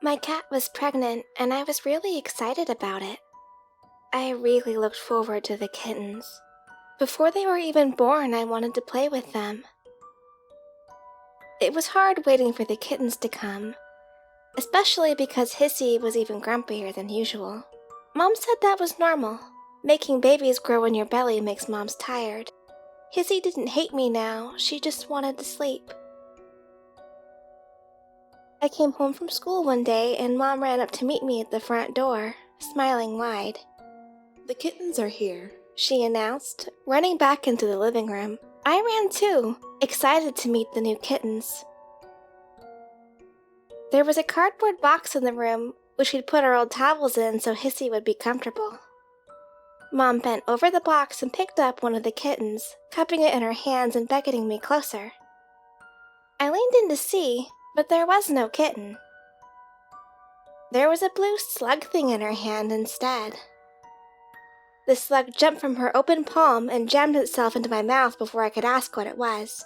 My cat was pregnant, and I was really excited about it. I really looked forward to the kittens. Before they were even born, I wanted to play with them. It was hard waiting for the kittens to come, especially because Hissy was even grumpier than usual. Mom said that was normal. Making babies grow in your belly makes moms tired. Hissy didn't hate me now, she just wanted to sleep. I came home from school one day and Mom ran up to meet me at the front door, smiling wide. "The kittens are here," she announced, running back into the living room. I ran too, excited to meet the new kittens. There was a cardboard box in the room, which we'd put our old towels in so Hissy would be comfortable. Mom bent over the box and picked up one of the kittens, cupping it in her hands and beckoning me closer. I leaned in to see, but there was no kitten. There was a blue slug thing in her hand instead. The slug jumped from her open palm and jammed itself into my mouth before I could ask what it was.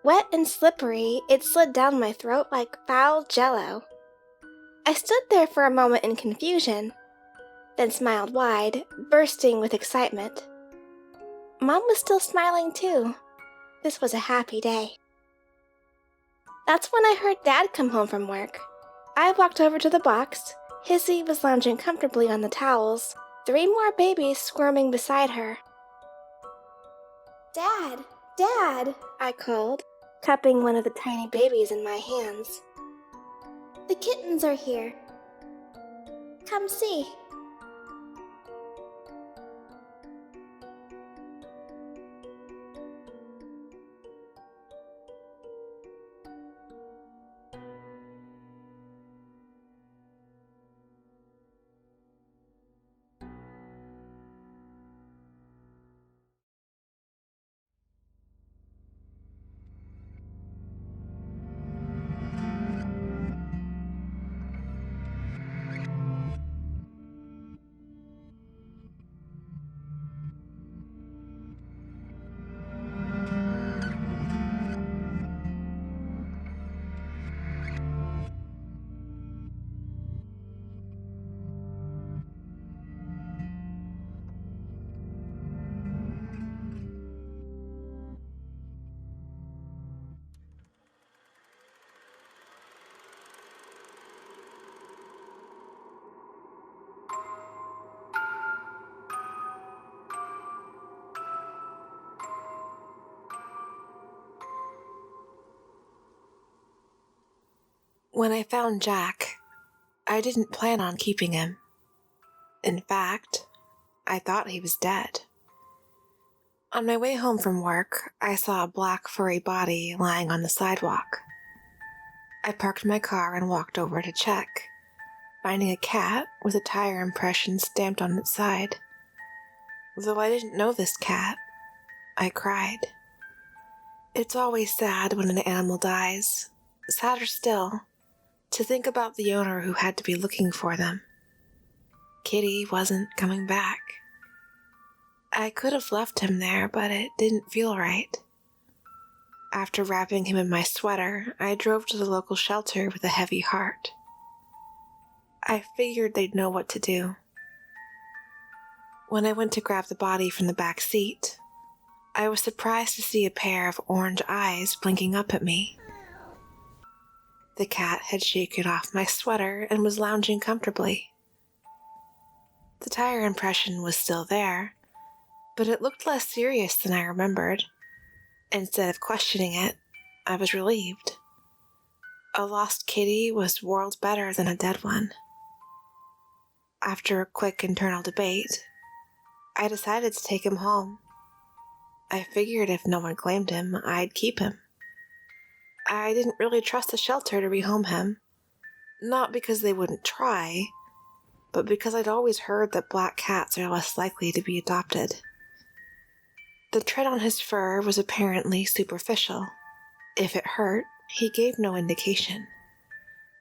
Wet and slippery, it slid down my throat like foul jello. I stood there for a moment in confusion, then smiled wide, bursting with excitement. Mom was still smiling too. This was a happy day. That's when I heard Dad come home from work. I walked over to the box. Hissy was lounging comfortably on the towels, 3 more babies squirming beside her. "Dad! Dad!" I called, cupping one of the tiny babies in my hands. "The kittens are here. Come see." When I found Jack, I didn't plan on keeping him. In fact, I thought he was dead. On my way home from work, I saw a black furry body lying on the sidewalk. I parked my car and walked over to check, finding a cat with a tire impression stamped on its side. Though I didn't know this cat, I cried. It's always sad when an animal dies, sadder still to think about the owner who had to be looking for them. Kitty wasn't coming back. I could have left him there, but it didn't feel right. After wrapping him in my sweater, I drove to the local shelter with a heavy heart. I figured they'd know what to do. When I went to grab the body from the back seat, I was surprised to see a pair of orange eyes blinking up at me. The cat had shaken off my sweater and was lounging comfortably. The tire impression was still there, but it looked less serious than I remembered. Instead of questioning it, I was relieved. A lost kitty was worlds better than a dead one. After a quick internal debate, I decided to take him home. I figured if no one claimed him, I'd keep him. I didn't really trust the shelter to rehome him, not because they wouldn't try, but because I'd always heard that black cats are less likely to be adopted. The tread on his fur was apparently superficial. If it hurt, he gave no indication.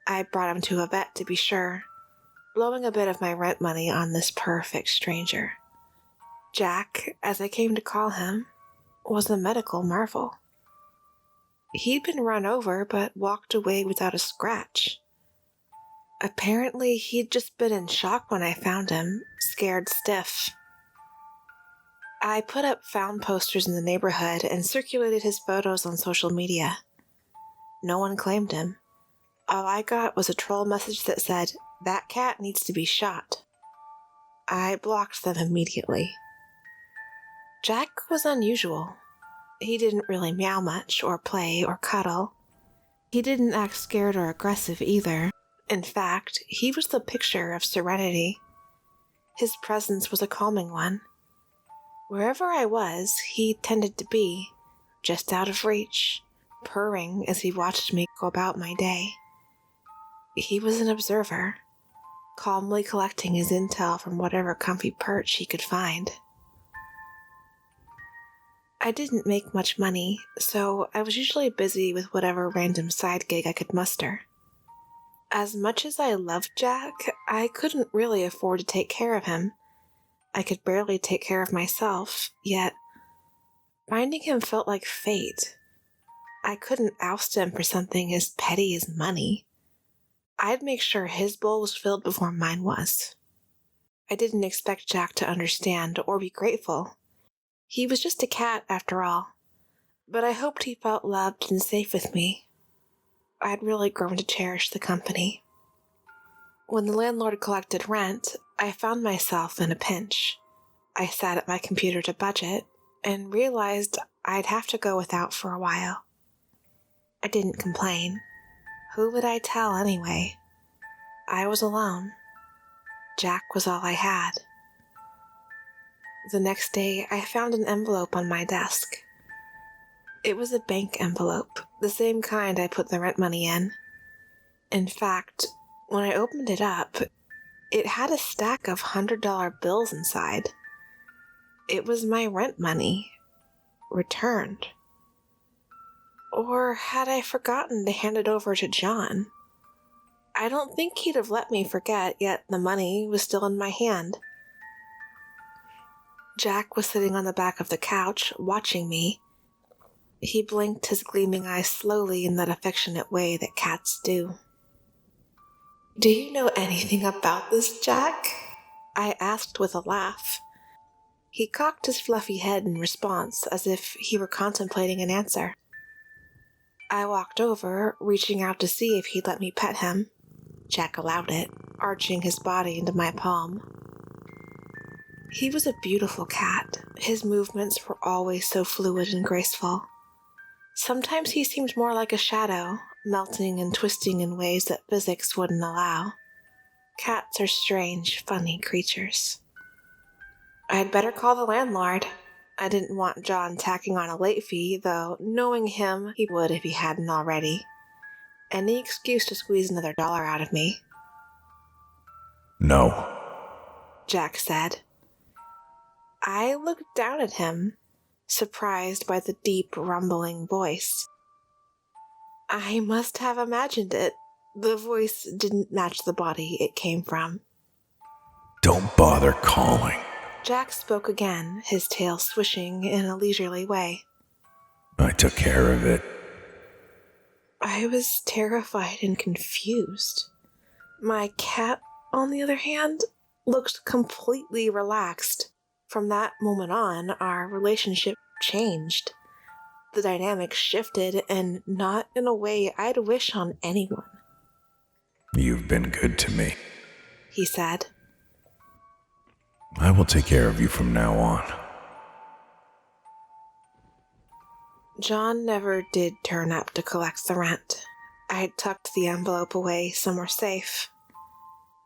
I brought him to a vet to be sure, blowing a bit of my rent money on this perfect stranger. Jack, as I came to call him, was a medical marvel. He'd been run over but walked away without a scratch. Apparently, he'd just been in shock when I found him, scared stiff. I put up found posters in the neighborhood and circulated his photos on social media. No one claimed him. All I got was a troll message that said, "That cat needs to be shot." I blocked them immediately. Jack was unusual. He didn't really meow much, or play, or cuddle. He didn't act scared or aggressive either. In fact, he was the picture of serenity. His presence was a calming one. Wherever I was, he tended to be, just out of reach, purring as he watched me go about my day. He was an observer, calmly collecting his intel from whatever comfy perch he could find. I didn't make much money, so I was usually busy with whatever random side gig I could muster. As much as I loved Jack, I couldn't really afford to take care of him. I could barely take care of myself, yet finding him felt like fate. I couldn't oust him for something as petty as money. I'd make sure his bowl was filled before mine was. I didn't expect Jack to understand or be grateful. He was just a cat, after all. But I hoped he felt loved and safe with me. I'd really grown to cherish the company. When the landlord collected rent, I found myself in a pinch. I sat at my computer to budget and realized I'd have to go without for a while. I didn't complain. Who would I tell anyway? I was alone. Jack was all I had. The next day, I found an envelope on my desk. It was a bank envelope, the same kind I put the rent money in. In fact, when I opened it up, it had a stack of $100 bills inside. It was my rent money, returned. Or had I forgotten to hand it over to John? I don't think he'd have let me forget, yet the money was still in my hand. Jack was sitting on the back of the couch, watching me. He blinked his gleaming eyes slowly in that affectionate way that cats do. "Do you know anything about this, Jack?" I asked with a laugh. He cocked his fluffy head in response, as if he were contemplating an answer. I walked over, reaching out to see if he'd let me pet him. Jack allowed it, arching his body into my palm. He was a beautiful cat. His movements were always so fluid and graceful. Sometimes he seemed more like a shadow, melting and twisting in ways that physics wouldn't allow. Cats are strange, funny creatures. I'd better call the landlord. I didn't want John tacking on a late fee, though knowing him, he would if he hadn't already. Any excuse to squeeze another dollar out of me. "No," Jack said. I looked down at him, surprised by the deep, rumbling voice. I must have imagined it. The voice didn't match the body it came from. "Don't bother calling. Jack spoke again, his tail swishing in a leisurely way. I took care of it." I was terrified and confused. My cat, on the other hand, looked completely relaxed. From that moment on, our relationship changed. The dynamic shifted, and not in a way I'd wish on anyone. "You've been good to me. He said. I will take care of you from now on." John never did turn up to collect the rent. I'd tucked the envelope away somewhere safe.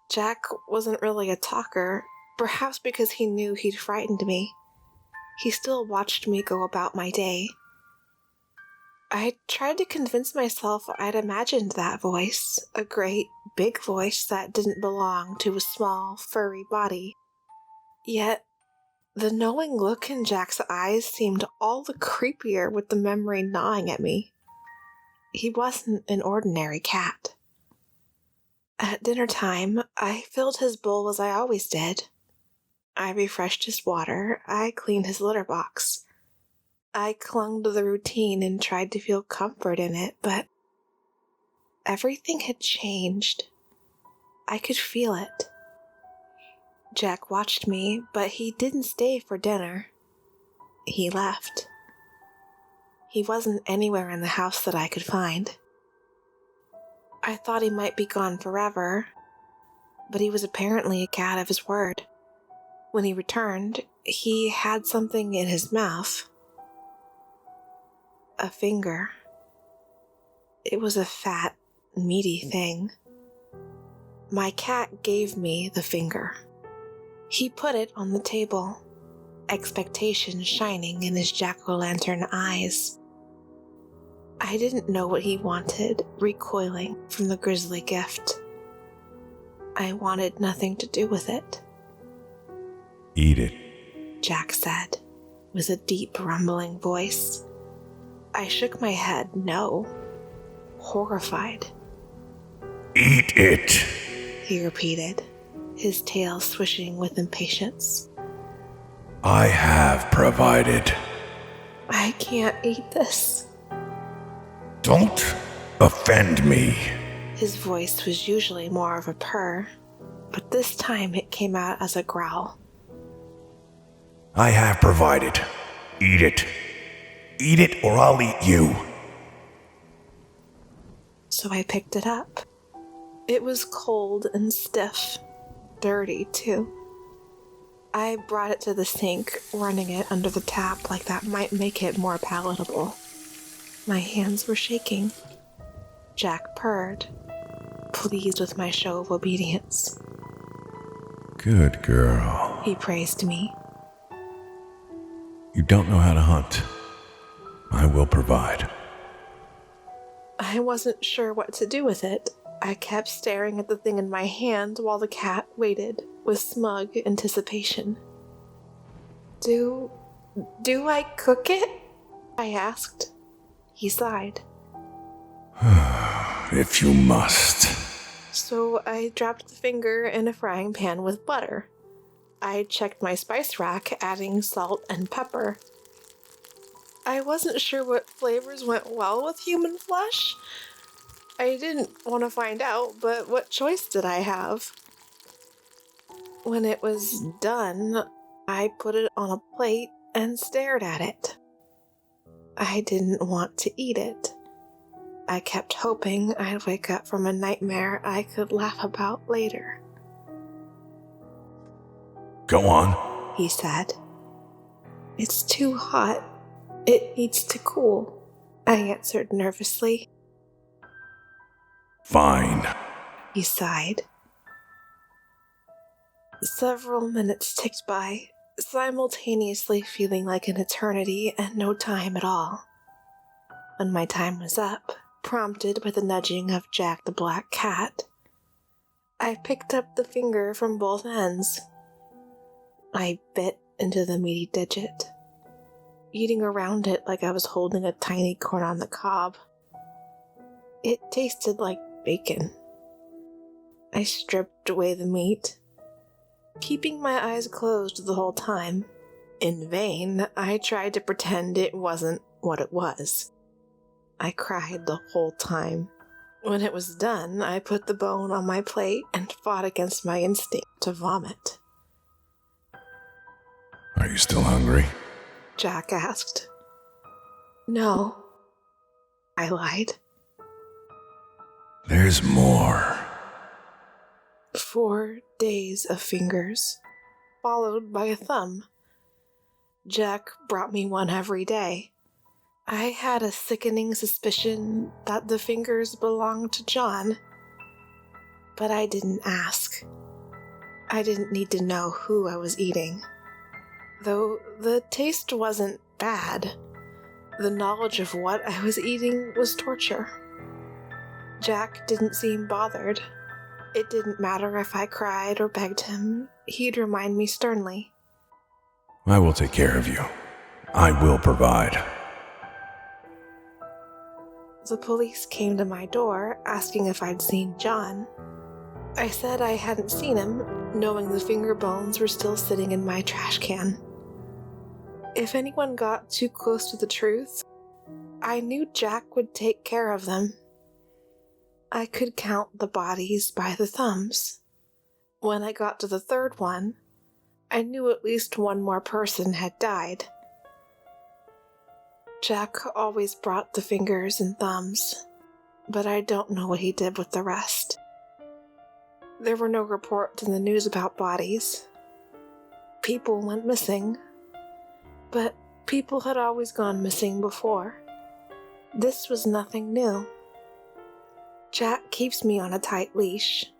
Jack wasn't really a talker, perhaps because he knew he'd frightened me. He still watched me go about my day. I tried to convince myself I'd imagined that voice, a great, big voice that didn't belong to a small, furry body. Yet, the knowing look in Jack's eyes seemed all the creepier with the memory gnawing at me. He wasn't an ordinary cat. At dinner time, I filled his bowl as I always did. I refreshed his water. I cleaned his litter box. I clung to the routine and tried to feel comfort in it, but everything had changed. I could feel it. Jack watched me, but he didn't stay for dinner. He left. He wasn't anywhere in the house that I could find. I thought he might be gone forever, but he was apparently a cat of his word. When he returned, he had something in his mouth. A finger. It was a fat, meaty thing. My cat gave me the finger. He put it on the table, expectation shining in his jack-o'-lantern eyes. I didn't know what he wanted, recoiling from the grisly gift. I wanted nothing to do with it. Eat it. Jack said, with a deep, rumbling voice. I shook my head no, horrified. Eat it. He repeated, his tail swishing with impatience. I have provided. I can't eat this. Don't offend me. His voice was usually more of a purr, but this time it came out as a growl. I have provided. Eat it. Eat it or I'll eat you. So I picked it up. It was cold and stiff, dirty too. I brought it to the sink, running it under the tap like that might make it more palatable. My hands were shaking. Jack purred, pleased with my show of obedience. Good girl. He praised me. You don't know how to hunt. I will provide. I wasn't sure what to do with it. I kept staring at the thing in my hand while the cat waited with smug anticipation. Do I cook it? I asked. He sighed. If you must. So I dropped the finger in a frying pan with butter. I checked my spice rack, adding salt and pepper. I wasn't sure what flavors went well with human flesh. I didn't want to find out, but what choice did I have? When it was done, I put it on a plate and stared at it. I didn't want to eat it. I kept hoping I'd wake up from a nightmare I could laugh about later. Go on, He said. It's too hot. It needs to cool, I answered nervously. Fine. He sighed. Several minutes ticked by, simultaneously feeling like an eternity and no time at all. When my time was up, prompted by the nudging of Jack the Black Cat, I picked up the finger from both ends. I bit into the meaty digit, eating around it like I was holding a tiny corn on the cob. It tasted like bacon. I stripped away the meat, keeping my eyes closed the whole time. In vain, I tried to pretend it wasn't what it was. I cried the whole time. When it was done, I put the bone on my plate and fought against my instinct to vomit. Are you still hungry? Jack asked. No, I lied. There's more. 4 days of fingers, followed by a thumb. Jack brought me one every day. I had a sickening suspicion that the fingers belonged to John, but I didn't ask. I didn't need to know who I was eating. Though the taste wasn't bad, the knowledge of what I was eating was torture. Jack didn't seem bothered. It didn't matter if I cried or begged him. He'd remind me sternly. I will take care of you. I will provide. The police came to my door, asking if I'd seen John. I said I hadn't seen him, knowing the finger bones were still sitting in my trash can. If anyone got too close to the truth, I knew Jack would take care of them. I could count the bodies by the thumbs. When I got to the third one, I knew at least one more person had died. Jack always brought the fingers and thumbs, but I don't know what he did with the rest. There were no reports in the news about bodies. People went missing, but people had always gone missing before. This was nothing new. Jack keeps me on a tight leash.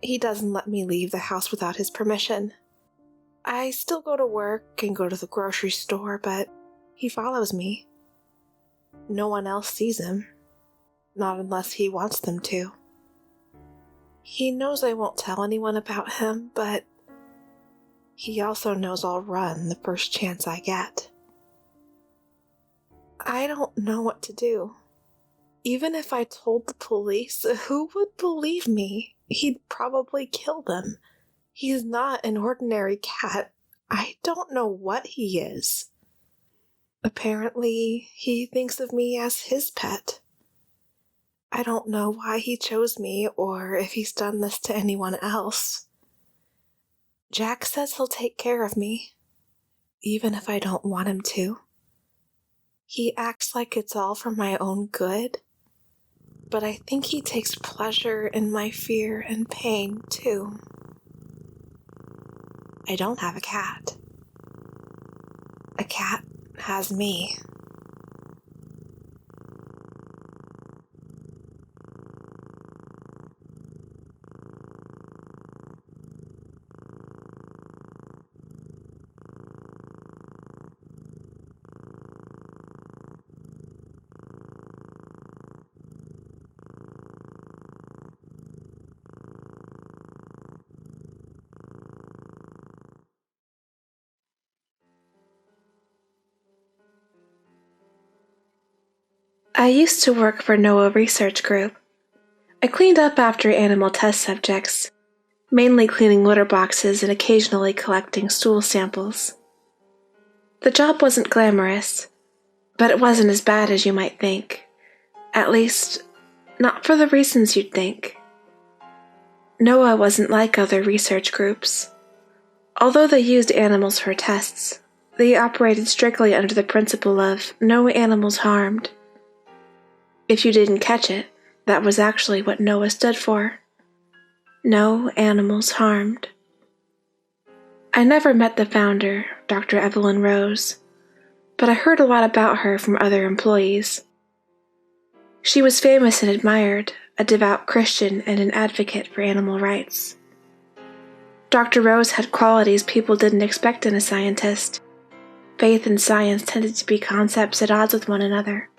He doesn't let me leave the house without his permission. I still go to work and go to the grocery store, but he follows me. No one else sees him, not unless he wants them to. He knows I won't tell anyone about him, but he also knows I'll run the first chance I get. I don't know what to do. Even if I told the police, who would believe me? He'd probably kill them. He's not an ordinary cat. I don't know what he is. Apparently, he thinks of me as his pet. I don't know why he chose me or if he's done this to anyone else. Jack says he'll take care of me, even if I don't want him to. He acts like it's all for my own good, but I think he takes pleasure in my fear and pain, too. I don't have a cat. A cat has me. I used to work for NOAA Research Group. I cleaned up after animal test subjects, mainly cleaning litter boxes and occasionally collecting stool samples. The job wasn't glamorous, but it wasn't as bad as you might think. At least, not for the reasons you'd think. NOAA wasn't like other research groups. Although they used animals for tests, they operated strictly under the principle of no animals harmed. If you didn't catch it, that was actually what NOAA stood for. No animals harmed. I never met the founder, Dr. Evelyn Rose, but I heard a lot about her from other employees. She was famous and admired, a devout Christian and an advocate for animal rights. Dr. Rose had qualities people didn't expect in a scientist. Faith and science tended to be concepts at odds with one another,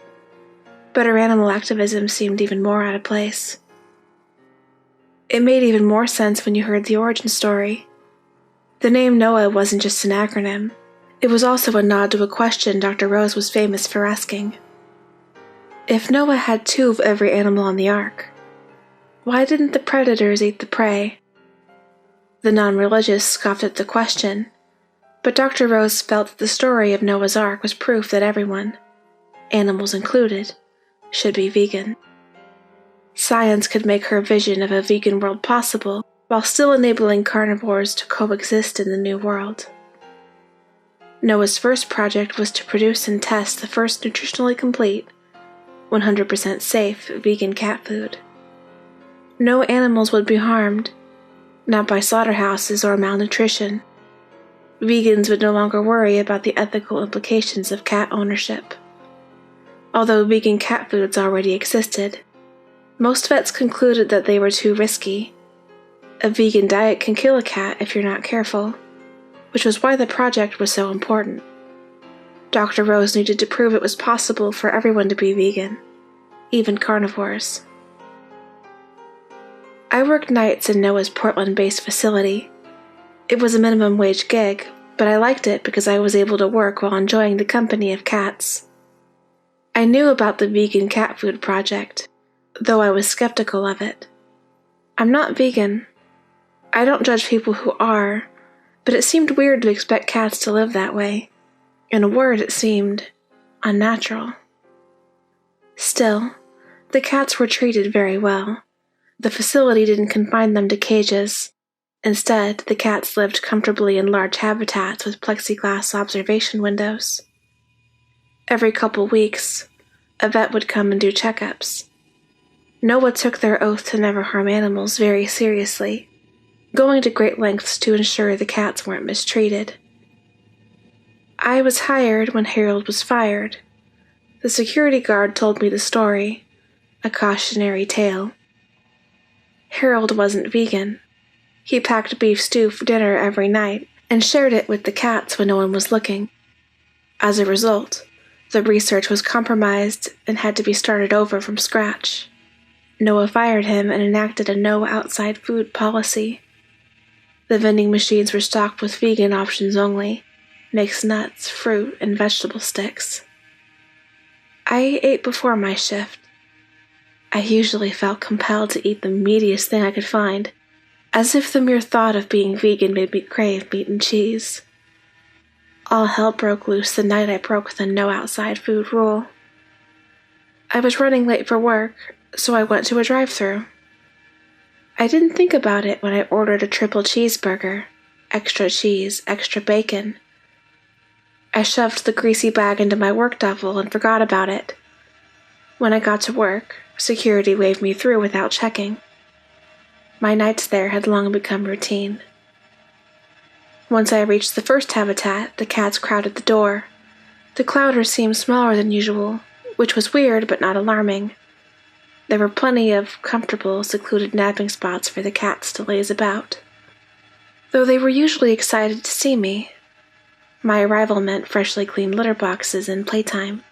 but her animal activism seemed even more out of place. It made even more sense when you heard the origin story. The name NOAA wasn't just an acronym. It was also a nod to a question Dr. Rose was famous for asking. If NOAA had 2 of every animal on the ark, why didn't the predators eat the prey? The non-religious scoffed at the question, but Dr. Rose felt that the story of Noah's Ark was proof that everyone, animals included, should be vegan. Science could make her vision of a vegan world possible while still enabling carnivores to coexist in the new world. Noah's first project was to produce and test the first nutritionally complete, 100% safe vegan cat food. No animals would be harmed, not by slaughterhouses or malnutrition. Vegans would no longer worry about the ethical implications of cat ownership. Although vegan cat foods already existed, most vets concluded that they were too risky. A vegan diet can kill a cat if you're not careful, which was why the project was so important. Dr. Rose needed to prove it was possible for everyone to be vegan, even carnivores. I worked nights in NOAA's Portland-based facility. It was a minimum wage gig, but I liked it because I was able to work while enjoying the company of cats. I knew about the vegan cat food project, though I was skeptical of it. I'm not vegan. I don't judge people who are, but it seemed weird to expect cats to live that way. In a word, it seemed unnatural. Still, the cats were treated very well. The facility didn't confine them to cages. Instead, the cats lived comfortably in large habitats with plexiglass observation windows. Every couple weeks, a vet would come and do checkups. Noah took their oath to never harm animals very seriously, going to great lengths to ensure the cats weren't mistreated. I was hired when Harold was fired. The security guard told me the story, a cautionary tale. Harold wasn't vegan. He packed beef stew for dinner every night and shared it with the cats when no one was looking. As a result, the research was compromised and had to be started over from scratch. Noah fired him and enacted a no outside food policy. The vending machines were stocked with vegan options only, mixed nuts, fruit, and vegetable sticks. I ate before my shift. I usually felt compelled to eat the meatiest thing I could find, as if the mere thought of being vegan made me crave meat and cheese. All hell broke loose the night I broke the no outside food rule. I was running late for work, so I went to a drive-thru. I didn't think about it when I ordered a triple cheeseburger, extra cheese, extra bacon. I shoved the greasy bag into my work duffel and forgot about it. When I got to work, security waved me through without checking. My nights there had long become routine. Once I reached the first habitat, the cats crowded the door. The clouders seemed smaller than usual, which was weird but not alarming. There were plenty of comfortable, secluded napping spots for the cats to laze about. Though they were usually excited to see me, my arrival meant freshly cleaned litter boxes and playtime.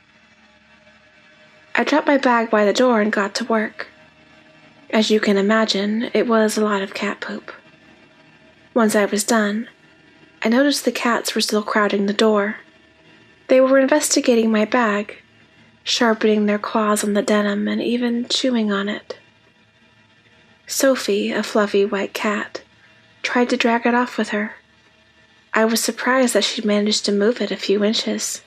I dropped my bag by the door and got to work. As you can imagine, it was a lot of cat poop. Once I was done, I noticed the cats were still crowding the door. They were investigating my bag, sharpening their claws on the denim and even chewing on it. Sophie, a fluffy white cat, tried to drag it off with her. I was surprised that she'd managed to move it a few inches.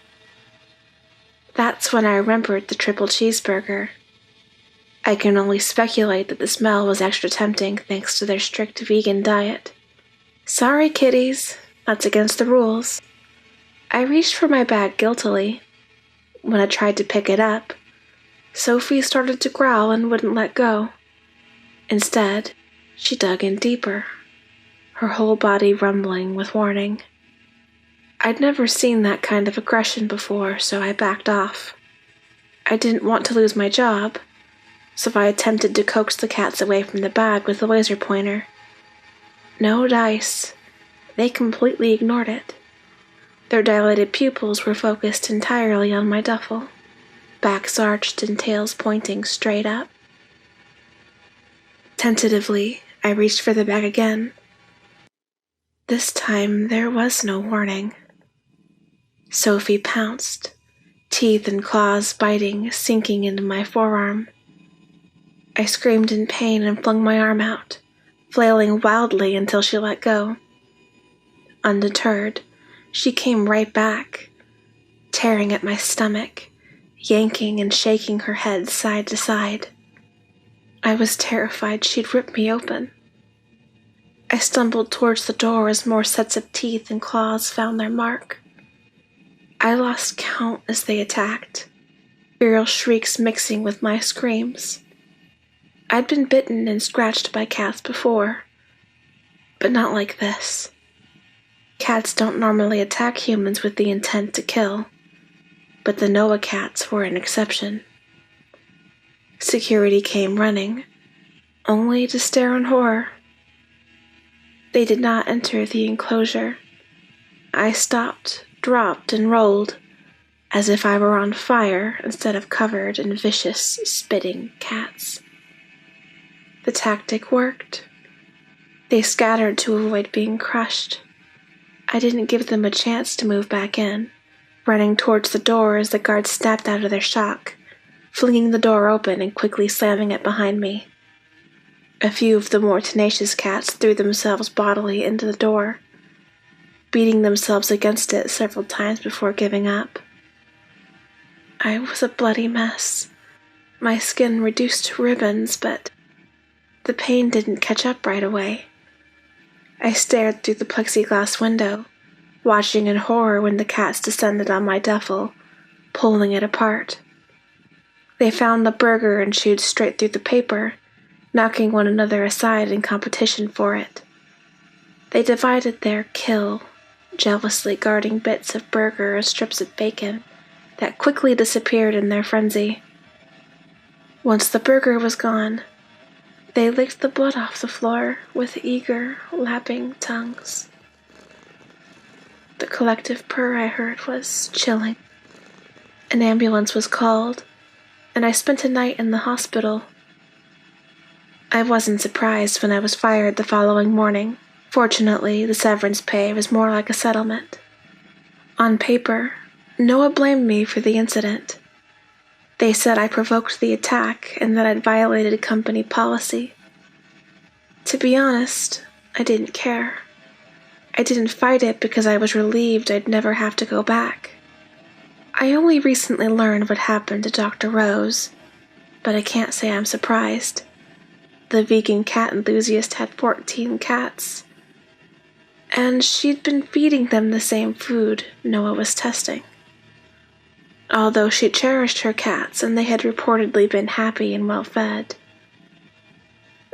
That's when I remembered the triple cheeseburger. I can only speculate that the smell was extra tempting thanks to their strict vegan diet. Sorry, kitties, that's against the rules. I reached for my bag guiltily. When I tried to pick it up, Sophie started to growl and wouldn't let go. Instead, she dug in deeper, her whole body rumbling with warning. I'd never seen that kind of aggression before, so I backed off. I didn't want to lose my job, so I attempted to coax the cats away from the bag with the laser pointer. No dice. They completely ignored it. Their dilated pupils were focused entirely on my duffel, backs arched and tails pointing straight up. Tentatively, I reached for the bag again. This time, there was no warning. Sophie pounced, teeth and claws biting, sinking into my forearm. I screamed in pain and flung my arm out, flailing wildly until she let go. Undeterred, she came right back, tearing at my stomach, yanking and shaking her head side to side. I was terrified she'd rip me open. I stumbled towards the door as more sets of teeth and claws found their mark. I lost count as they attacked, feral shrieks mixing with my screams. I'd been bitten and scratched by cats before, but not like this. Cats don't normally attack humans with the intent to kill, but the Noah cats were an exception. Security came running, only to stare in horror. They did not enter the enclosure. I stopped, dropped, and rolled, as if I were on fire instead of covered in vicious, spitting cats. The tactic worked. They scattered to avoid being crushed. I didn't give them a chance to move back in, running towards the door as the guards snapped out of their shock, flinging the door open and quickly slamming it behind me. A few of the more tenacious cats threw themselves bodily into the door, beating themselves against it several times before giving up. I was a bloody mess, my skin reduced to ribbons, but the pain didn't catch up right away. I stared through the plexiglass window, watching in horror when the cats descended on my duffel, pulling it apart. They found the burger and chewed straight through the paper, knocking one another aside in competition for it. They divided their kill, jealously guarding bits of burger or strips of bacon that quickly disappeared in their frenzy. Once the burger was gone, they licked the blood off the floor with eager, lapping tongues. The collective purr I heard was chilling. An ambulance was called, and I spent a night in the hospital. I wasn't surprised when I was fired the following morning. Fortunately, the severance pay was more like a settlement. On paper, Noah blamed me for the incident. They said I provoked the attack and that I'd violated company policy. To be honest, I didn't care. I didn't fight it because I was relieved I'd never have to go back. I only recently learned what happened to Dr. Rose, but I can't say I'm surprised. The vegan cat enthusiast had 14 cats, and she'd been feeding them the same food Noah was testing. Although she cherished her cats and they had reportedly been happy and well fed,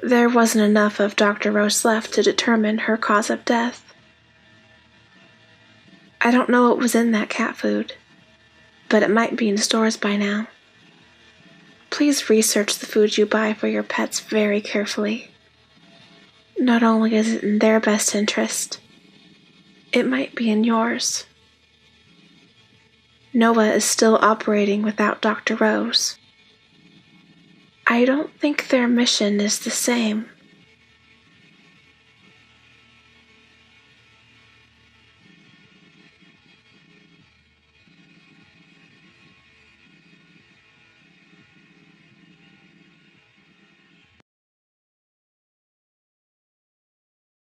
there wasn't enough of Dr. Rose left to determine her cause of death. I don't know what was in that cat food, but it might be in stores by now. Please research the food you buy for your pets very carefully. Not only is it in their best interest, it might be in yours. Noah is still operating without Dr. Rose. I don't think their mission is the same.